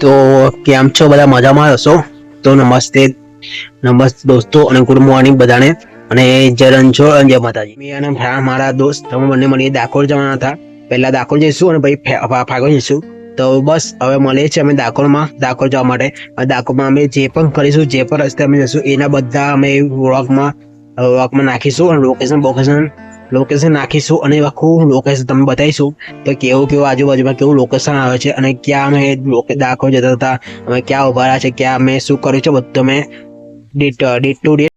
તો કેમ છો બધા મજામાં હશો? તો નમસ્તે દોસ્તો અને ગુડ મોર્નિંગ બધાને અને જય રણછોડ અને જય માતાજી. મેં અને મારા દોસ્ત અમે બંને મળીને ડાકોર જવાના હતા. પહેલા ડાકોર જઈશું અને પછી ફાગવા જઈશું. તો બસ હવે મળીએ છીએ અમે ડાકોર જવા માટે. ડાકોરમાં અમે જે પણ કરીશું, જે પણ રસ્તે અમે જઈશું એના બધા અમે વ્લોગમાં નાખીશું અને લોકેશન નાખીશું અને આખું લોકેશન તમને બતાવીશું કે કેવું આજુબાજુમાં કેવું લોકેશન આવે છે અને ક્યાં અમે ડાકોર જતા હતા, અમે ક્યાં ઉભા રહ્યા છે, ક્યાં અમે શું કર્યું છે, બધું અમે ડેટ ટુ ડેટ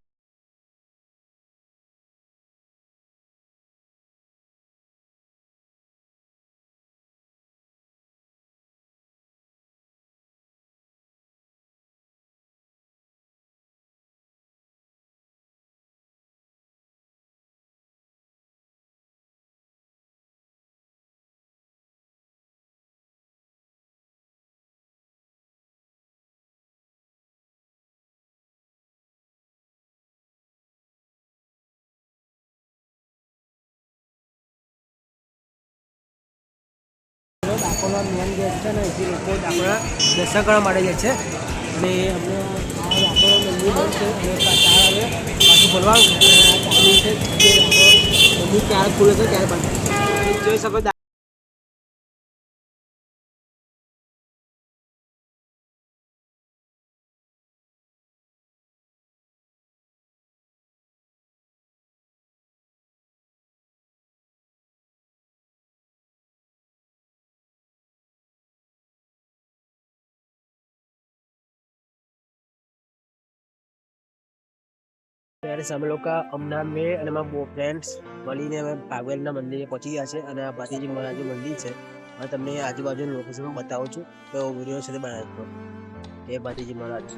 ડાકોરના મેન ગેટ છે ને જે લોકો ડાકોરના દર્શન કરવા માટે જાય છે અને હમણાં આ ડાકોર મંદિર બંધ છે અને 4 વાગે પાછું ખોલવાનું છે. મંદિર ક્યારે ખુલે છે ક્યારે બંધ જોઈ શકો. ત્યારે અમે લોકો હમણાં મેં અને મારા ફ્રેન્ડ્સ મળીને અમે ભાગવેલના મંદિરે પહોંચી ગયા છે અને આ ભાતીજી મહારાજનું મંદિર છે. હવે તમને આજુબાજુનું લોકેશન બતાવું છું તો વિડીયો સાથે બનાવજો. એ ભાતીજી મહારાજ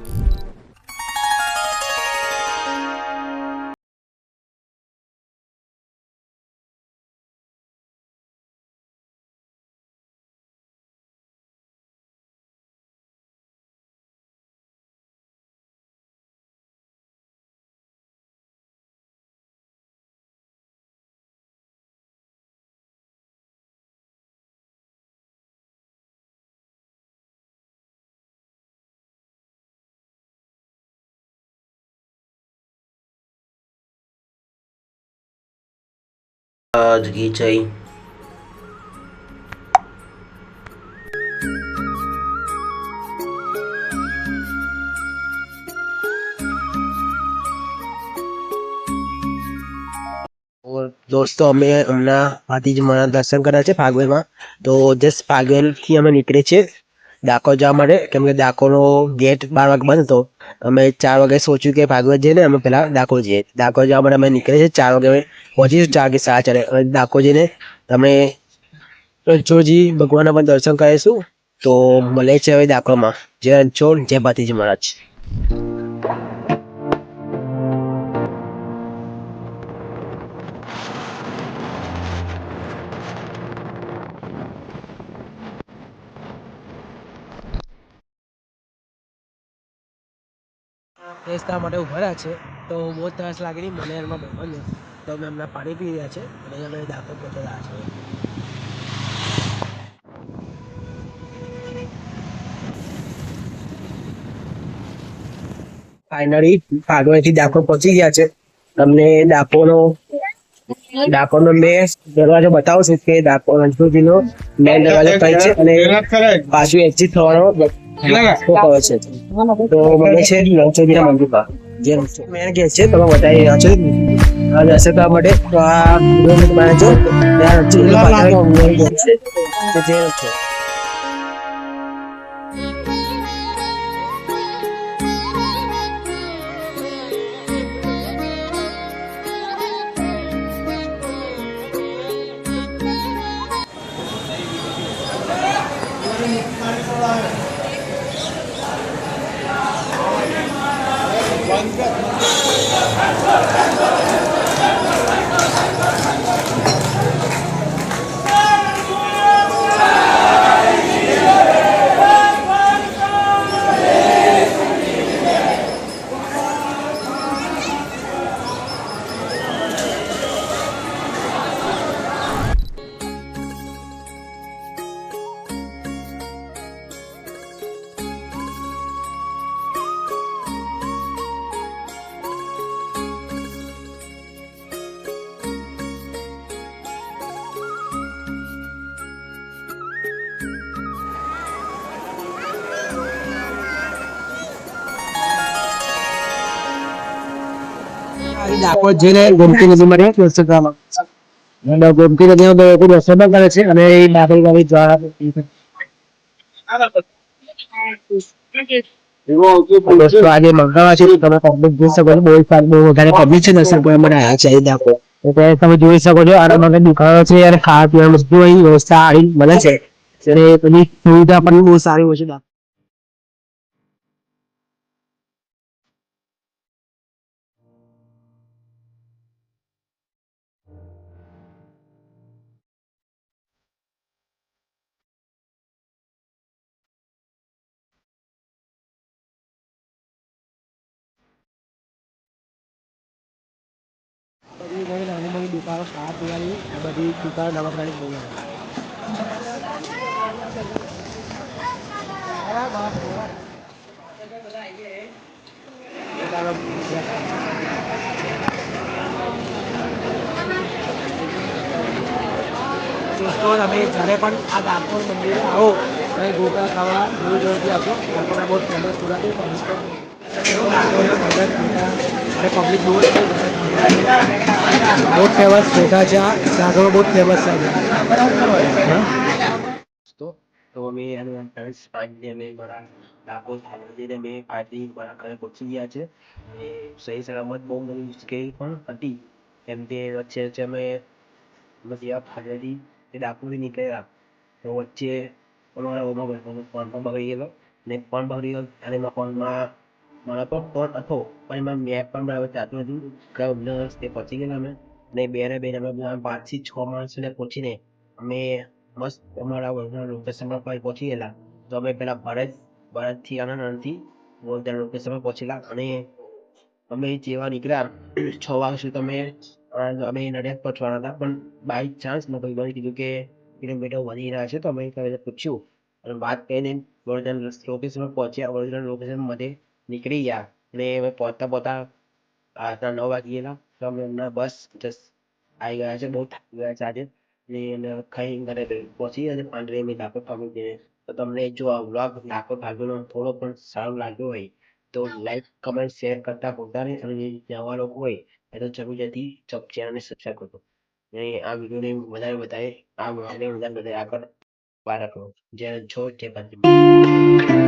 કી જય. દોસ્તો અમે હમણાં ભાતીજી મહારાજ દર્શન કર્યા છે ફાગવેલમાં. તો જસ્ટ ફાગવેલથી અમે નીકળે છે ડાકોર જવા માટે, કેમ કે ડાકોરનો ગેટ 12 વાગે બંધ હતો. અમે 4 વાગે સોચ્યું કે ફાગવેલ જઈને અમે પહેલાં ડાકોર જઈએ. ડાકોર જવા માટે અમે નીકળે છે 4 વાગે પહોંચીશું, 4 કે 4:30. ડાકોર જઈને તમે રણછોડજી ભગવાનના પણ દર્શન કરીશું. તો મળે છે હવે ડાકોરમાં. જય રણછોડ, જય ભાતીજી મહારાજ. ફ્રેશ થવા માટે ઉભા રહ્યા છે. તો બહુ તરસ લાગી નહીં મને એમાં બંધ, તો અમે હમણાં પાણી પી રહ્યા છે અને અમે ડાકોર પહોંચી રહ્યા છે. ફાઇનલી ફાગવેલથી ડાકોર પહોંચી ગયા છે. તમને ડાકોરનો મેં દરવાજો બતાવું છું કે ડાકોર રણછોડજીનો મેન દરવાજો કઈ છે અને પાછું એક્ઝિટ થવાનો કહે છે. તો મને છે રણછોડજીના મંદિરમાં જે મેન ગેટ છે તમે બતાવી રહ્યા છો દર્શન કરવા માટે. તો આ જો ત્યાં રણછોડજીનો ગેટ છે જે છે. ડાકોર જઈને ગોમતી નદીમાં દર્શન કરવા અને ગોમતી નદીમાં લોકો દર્શન પણ કરે છે અને એ ડાકોર ગાડી દ્વારા દોસ્તો આજે મંગળવાર છે તમે પબ્લિક જોઈ શકો છો બહુ વધારે પબ્લિક છે દર્શન કરવા માટે આવ્યા છે ડાકોર એટલે તમે જોઈ શકો છો આના માટે દુકાનો છે અને ખાવા પીવાની વસ્તુ અહીં વ્યવસ્થા આવી મળે છે અને બધી સુવિધા પણ બહુ સારી હોય છે બધી નાની નાની દુકાનો ખાવા પીવાની બધી દુકાનો નવરાત્રી બહુ દોસ્તો તમે જ્યારે પણ આ ડાકોર મંદિરે આવો અને ગોટા ખાવા જરૂર જરૂરથી આપો ડાકોરના બહુ ફેમસ ગુજરાતી અને પબ્લિક બહુ ફેમસ ગોટા છે આ ડાકોર બહુ ફેમસ છે તો તો અમે અને ફ્રેન્ડ્સ આજે અમે મારા ડાકોર ફેમિલીને અમે પાર્ટી મારા ઘરે પહોંચી ગયા છે અને સહી સલામત બહુ બધી મુશ્કેલી પણ હતી કેમ કે વચ્ચે વચ્ચે અમે બધી આ ફાઇનલી એ ડાકોરથી નીકળ્યા તો વચ્ચે અમારા ભાઈબંધનો ફોન પણ બગડી ગયેલો ને ફોન બગડી ગયો અને એમાં ફોનમાં મારા પર ફોન હતો પણ એમાં મેપ પણ બરાબર ચાલતું હતું કે અમને રસ્તે પહોંચી ગયેલા અમે ને બે ને બે અમે 5 થી 6 માણસોને પહોંચીને અમે મસ્ત અમારા વડોદરા લોકેશન પર પહોંચી ગયેલા તો અમે પેલા ભરતથી આણંદથી વડોદરા લોકેશન પર પહોંચેલા અને અમે જેવા નીકળ્યા 6 વાગ્યા સુધી અમે નડિયાદ પહોંચવાના હતા પણ બાય ચાન્સ મેં ભાઈબંધે કીધું કે કિલોમીટર વધી રહ્યા છે તો અમે પૂછ્યું અને વાત કરીને વડોદરા લોકેશન પર પહોંચ્યા વડોદરા લોકેશન માટે નીકળી ગયા અને અમે પહોંચતા પહોંચતા રાતના 9 વાગી ગયેલા તો અમે હમણાં બસ જસ્ટ આવી ગયા છે બહુ થાકી ગયા છે આજે ને ખાઈ ઘરે પહોંચી અને 5 મિનિટ ડાકોર પહોંચીને તો તમને જો આ વ્લોગ ડાકોર ભાગ્યનો થોડો પણ સારો લાગ્યો હોય તો લાઈક કમેન્ટ શેર કરતા ભૂલતા નહીં અને જે નવા લોકો હોય એ તો જરૂરથી ચેનલને સબસ્ક્રાઈબ કરજો અને આ વિડીયોને વધારે વધારે આ વ્લોગને વધારે વધારે આગળ પાર કરો જય છો જય